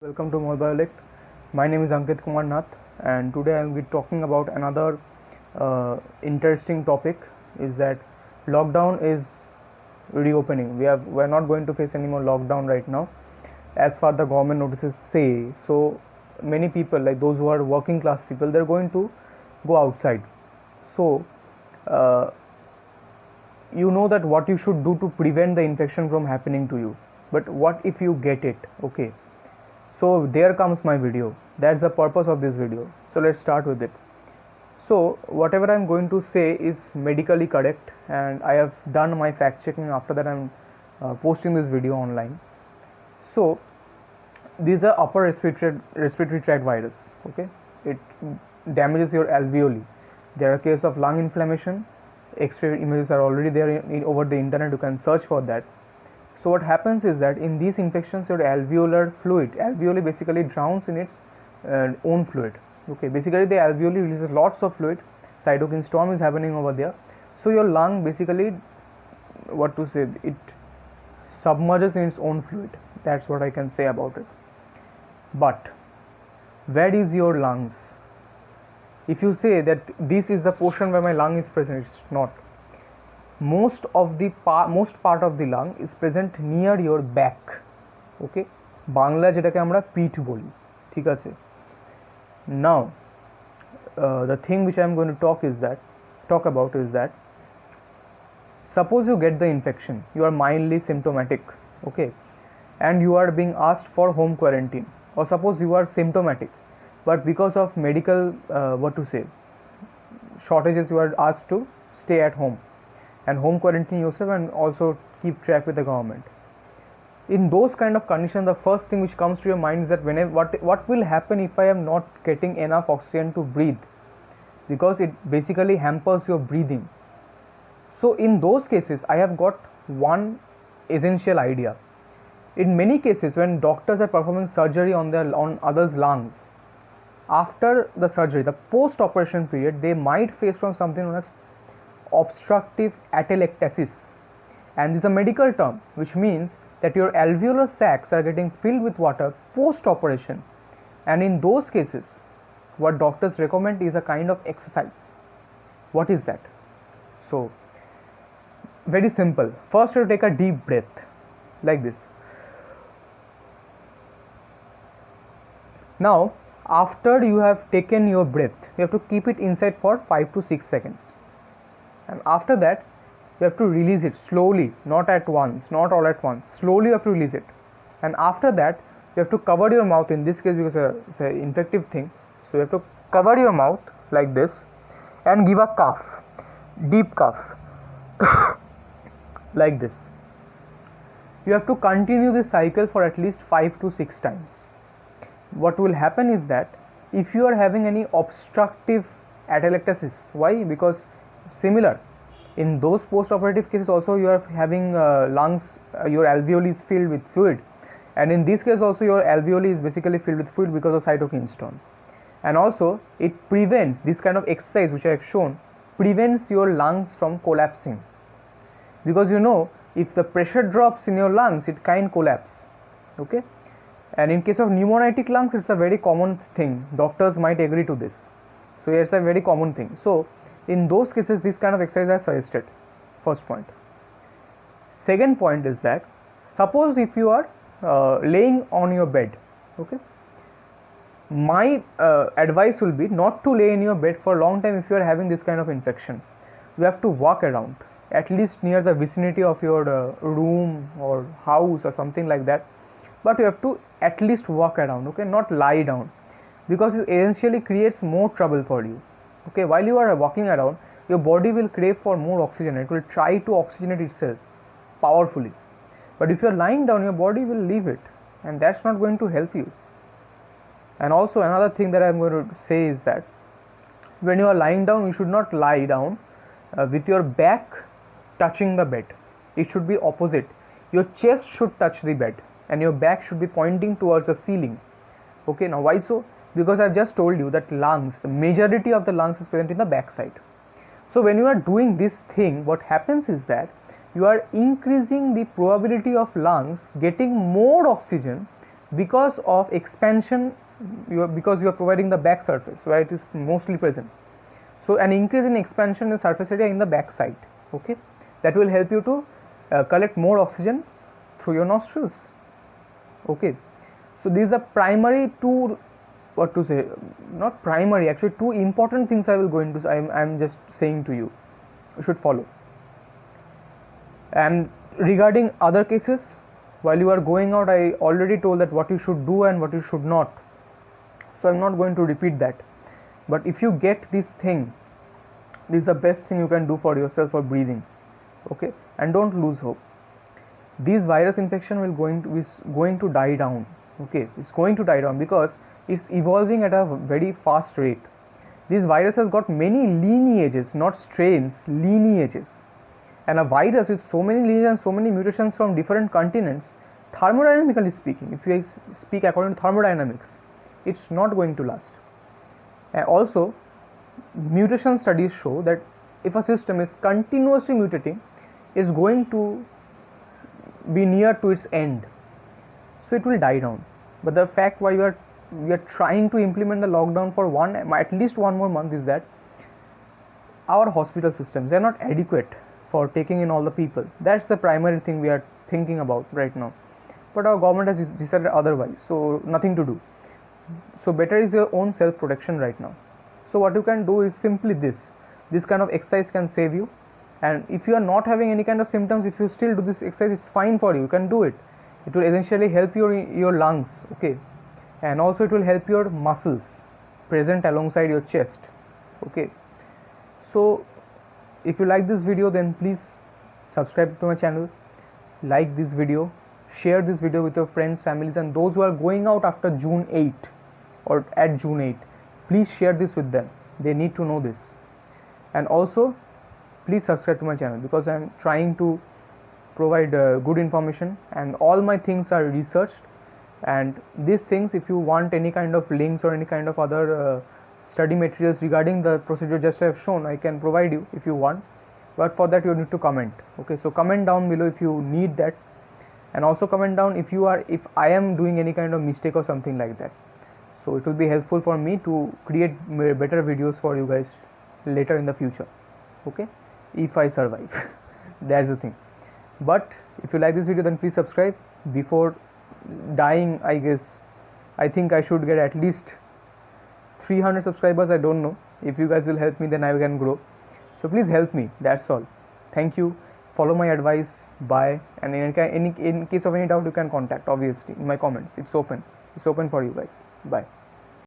Welcome to Mobiolect. My name is Ankit Kumar Nath, and today I will be talking about another interesting topic. Is that lockdown is reopening. We are not going to face any more lockdown right now, as far the government notices say. So many people, like those who are working class people, they're going to go outside. So uh, you know that what you should do to prevent the infection from happening to you. But what if you get it? Okay, so there comes my video. That's the purpose of this video. So let's start with it. So whatever I'm going to say is medically correct, and I have done my fact checking. After that, I'm posting this video online. So these are upper respiratory tract virus. Okay, it damages your alveoli. There are cases of lung inflammation. X-ray images are already there over the internet. You can search for that. So what happens is that in these infections, your alveolar fluid, alveoli basically drowns in its own fluid. Okay, basically the alveoli releases lots of fluid. Cytokine storm is happening over there. So your lung basically, what to say, it submerges in its own fluid. That's what I can say about it. But where is your lungs? If you say that this is the portion where my lung is present, it's not. Most part of the lung is present near your back. Okay, Bangla যেটাকে আমরা পিঠ বলি, ঠিক আছে. Now the thing which I am going to talk about is that suppose you get the infection, you are mildly symptomatic, okay, and you are being asked for home quarantine, or suppose you are symptomatic but because of medical shortages, you are asked to stay at home and home quarantine yourself and also keep track with the government. In those kind of conditions, the first thing which comes to your mind is that what will happen if I am not getting enough oxygen to breathe, because it basically hampers your breathing. So in those cases, I have got one essential idea. In many cases, when doctors are performing surgery on others' lungs, after the surgery, the post-operation period, they might face from something known as obstructive atelectasis, and this is a medical term which means that your alveolar sacs are getting filled with water post operation, and in those cases what doctors recommend is a kind of exercise. What is that? So very simple. First you take a deep breath like this. Now after you have taken your breath, you have to keep it inside for 5 to 6 seconds, and after that you have to release it slowly, not at once, not all at once. Slowly you have to release it, and after that you have to cover your mouth. In this case, because it's an infective thing, so you have to cover your mouth like this and give a cough, deep cough like this. You have to continue this cycle for at least 5 to 6 times. What will happen is that if you are having any obstructive atelectasis, why? Because similar, in those post-operative cases also you are having lungs, your alveoli is filled with fluid, and in this case also your alveoli is basically filled with fluid because of cytokine storm. And also it prevents, this kind of exercise which I have shown prevents your lungs from collapsing, because you know, if the pressure drops in your lungs, it can collapse. Okay, and in case of pneumonitic lungs, it's a very common thing. Doctors might agree to this. So it's a very common thing. So in those cases, this kind of exercise is suggested. First point. Second point is that suppose if you are laying on your bed, okay, my advice will be not to lay in your bed for a long time. If you are having this kind of infection, you have to walk around, at least near the vicinity of your room or house or something like that, but you have to at least walk around, okay, not lie down, because it essentially creates more trouble for you. Okay, while you are walking around, your body will crave for more oxygen. It will try to oxygenate itself powerfully, but if you are lying down, your body will leave it, and that's not going to help you. And also another thing that I am going to say is that when you are lying down, you should not lie down with your back touching the bed. It should be opposite. Your chest should touch the bed and your back should be pointing towards the ceiling. Okay, now why so? Because I've just told you that lungs, the majority of the lungs is present in the back side. So when you are doing this thing, what happens is that you are increasing the probability of lungs getting more oxygen because of expansion, because you are providing the back surface where it is mostly present. So an increase in expansion in surface area in the back side, okay, that will help you to collect more oxygen through your nostrils, okay. So these are primary two, what to say, not primary, actually two important things I will go into. I'm just saying to you should follow. And regarding other cases, while you are going out, I already told that what you should do and what you should not, so I'm not going to repeat that. But if you get this thing, this is the best thing you can do for yourself for breathing, okay. And don't lose hope. This virus infection is going to die down, okay. It's going to die down because it's evolving at a very fast rate. This virus has got many lineages, not strains, lineages. And a virus with so many lineages and so many mutations from different continents, thermodynamically speaking, if you speak according to thermodynamics, it's not going to last. And also, mutation studies show that if a system is continuously mutating, it's going to be near to its end, so it will die down. But the fact why we are trying to implement the lockdown for at least one more month is that our hospital systems are not adequate for taking in all the people. That's the primary thing we are thinking about right now. But our government has decided otherwise, so nothing to do. So better is your own self protection right now. So what you can do is simply this kind of exercise can save you. And if you are not having any kind of symptoms, if you still do this exercise, it's fine for you, you can do it. It will essentially help your lungs, okay, and also it will help your muscles present alongside your chest, okay. So if you like this video, then please subscribe to my channel, like this video, share this video with your friends, families, and those who are going out after June 8 or at June 8. Please share this with them, they need to know this. And also please subscribe to my channel, because I am trying to provide good information, and all my things are researched. And these things, if you want any kind of links or any kind of other study materials regarding the procedure just I have shown, I can provide you if you want, but for that you need to comment, okay. So comment down below if you need that, and also comment down if I am doing any kind of mistake or something like that. So it will be helpful for me to create better videos for you guys later in the future, okay, if I survive. That's the thing. But if you like this video, then please subscribe. Before dying, I think I should get at least 300 subscribers. I don't know. If you guys will help me, then I can grow. So please help me, that's all. Thank you. Follow my advice. Bye. And in case of any doubt, you can contact, obviously, in my comments. It's open for you guys. Bye.